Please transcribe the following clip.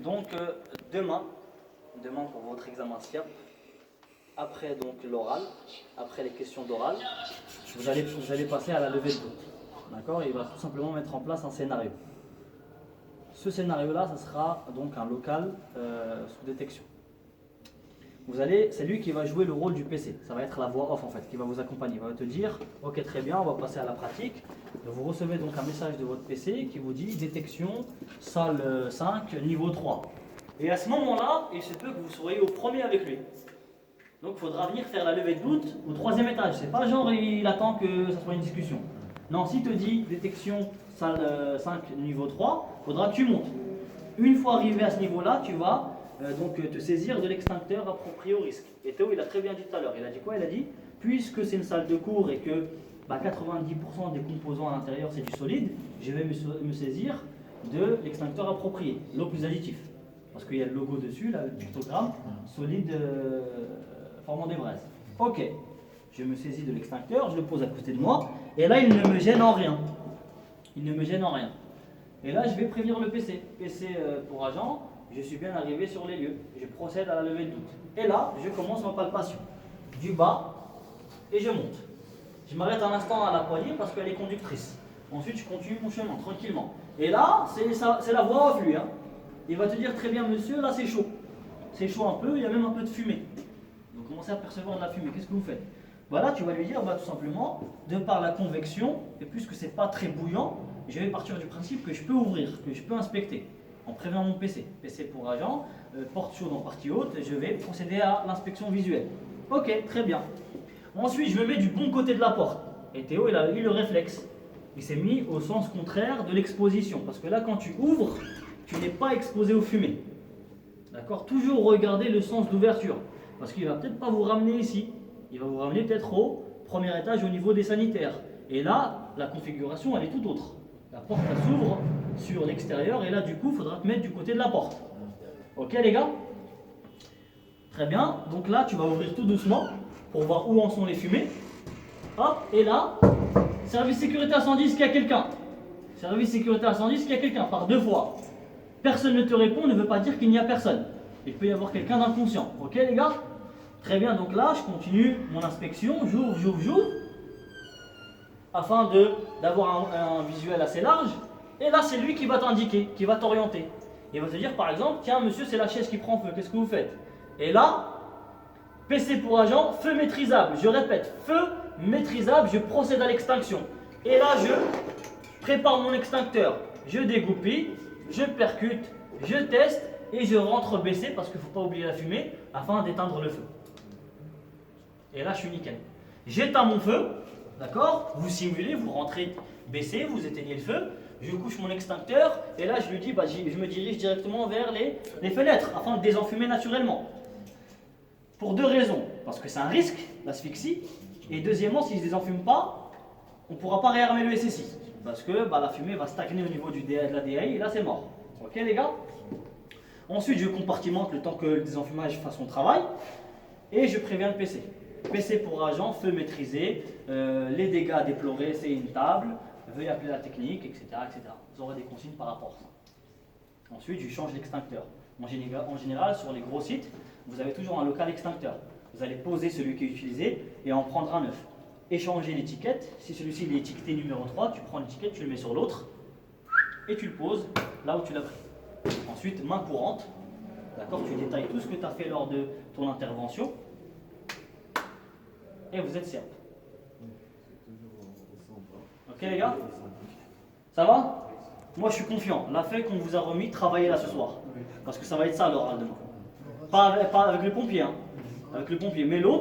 Donc demain pour votre examen SIAP, après donc l'oral, après les questions d'oral, vous allez passer à la levée de doute. D'accord? Il va tout simplement mettre en place un scénario. Ce scénario-là, ça sera donc un local sous détection. C'est lui qui va jouer le rôle du PC. Ça va être la voix off en fait, qui va vous accompagner. Il va te dire, ok très bien, on va passer à la pratique. Vous recevez donc un message de votre PC qui vous dit détection salle 5 niveau 3. Et à ce moment-là, il se peut que vous soyez au premier avec lui. Donc il faudra venir faire la levée de doute au 3e étage. C'est pas genre il attend que ça soit une discussion. Non, s'il te dit détection salle 5 niveau 3, il faudra que tu montes. Une fois arrivé à ce niveau-là, tu vas donc te saisir de l'extincteur approprié au risque. Et Théo, il a très bien dit tout à l'heure. Il a dit quoi? Il a dit, puisque c'est une salle de cours et que 90% des composants à l'intérieur c'est du solide, je vais me saisir de l'extincteur approprié, l'eau plus additif. Parce qu'il y a le logo dessus, là, le pictogramme, solide formant des braises. Ok, je me saisis de l'extincteur, je le pose à côté de moi, et là il ne me gêne en rien. Il ne me gêne en rien. Et là je vais prévenir le PC. PC pour agent, je suis bien arrivé sur les lieux. Je procède à la levée de doute. Et là, je commence ma palpation. Du bas, et je monte. Je m'arrête un instant à la poignée parce qu'elle est conductrice. Ensuite, je continue mon chemin tranquillement. Et là, c'est la voix off lui. Hein. Il va te dire très bien, monsieur, là c'est chaud. C'est chaud un peu, il y a même un peu de fumée. Vous commencez à percevoir de la fumée. Qu'est-ce que vous faites? Voilà, tu vas lui dire, tout simplement, de par la convection, et puisque c'est pas très bouillant, je vais partir du principe que je peux ouvrir, que je peux inspecter. En prévenant mon PC. PC pour agent, porte chaude en partie haute, je vais procéder à l'inspection visuelle. Ok, très bien. Ensuite, je me mets du bon côté de la porte. Et Théo, il a eu le réflexe. Il s'est mis au sens contraire de l'exposition. Parce que là, quand tu ouvres, tu n'es pas exposé aux fumées. D'accord? Toujours regarder le sens d'ouverture. Parce qu'il ne va peut-être pas vous ramener ici. Il va vous ramener peut-être au premier étage au niveau des sanitaires. Et là, la configuration, elle est tout autre. La porte, elle s'ouvre sur l'extérieur et là, du coup, il faudra te mettre du côté de la porte. Ok, les gars? Très bien. Donc là, tu vas ouvrir tout doucement pour voir où en sont les fumées. Hop, et là, service sécurité incendie, est-ce qu'il y a quelqu'un? Service sécurité incendie, est-ce qu'il y a quelqu'un? Par 2 fois. Personne ne te répond, ne veut pas dire qu'il n'y a personne. Il peut y avoir quelqu'un d'inconscient. Ok, les gars? Très bien. Donc là, je continue mon inspection. J'ouvre. Afin d'avoir un visuel assez large. Et là, c'est lui qui va t'indiquer, qui va t'orienter. Il va te dire, par exemple, tiens, monsieur, c'est la chaise qui prend feu, qu'est-ce que vous faites? Et là, PC pour agent, feu maîtrisable. Je répète, feu maîtrisable, je procède à l'extinction. Et là, je prépare mon extincteur. Je dégoupille, je percute, je teste et je rentre baissé, parce qu'il ne faut pas oublier la fumée, afin d'éteindre le feu. Et là, je suis nickel. J'éteins mon feu. D'accord? Vous simulez, vous rentrez baissé, vous éteignez le feu, je couche mon extincteur et là je lui dis, je me dirige directement vers les fenêtres afin de désenfumer naturellement. Pour 2 raisons. Parce que c'est un risque, l'asphyxie, et deuxièmement, si je ne désenfume pas, on ne pourra pas réarmer le SSI. Parce que la fumée va stagner au niveau de la DAI et là c'est mort. Ok les gars? Ensuite, je compartimente le temps que le désenfumage fasse son travail et je préviens le PC. PC pour agent, feu maîtrisé, les dégâts déplorés, c'est une table, veuillez appeler la technique, etc., etc. Vous aurez des consignes par rapport à ça. Ensuite, je change l'extincteur. En général, sur les gros sites, vous avez toujours un local extincteur. Vous allez poser celui qui est utilisé et en prendre un neuf. Échanger l'étiquette. Si celui-ci est étiqueté numéro 3, tu prends l'étiquette, tu le mets sur l'autre et tu le poses là où tu l'as pris. Ensuite, main courante. D'accord, tu détailles tout ce que tu as fait lors de ton intervention. Et vous êtes SIAP. Ok les gars? Ça va? Moi je suis confiant. La feuille qu'on vous a remis, travaillez là ce soir. Parce que ça va être ça l'oral demain. Pas avec le pompier. Hein. Avec le pompier. Mais l'autre,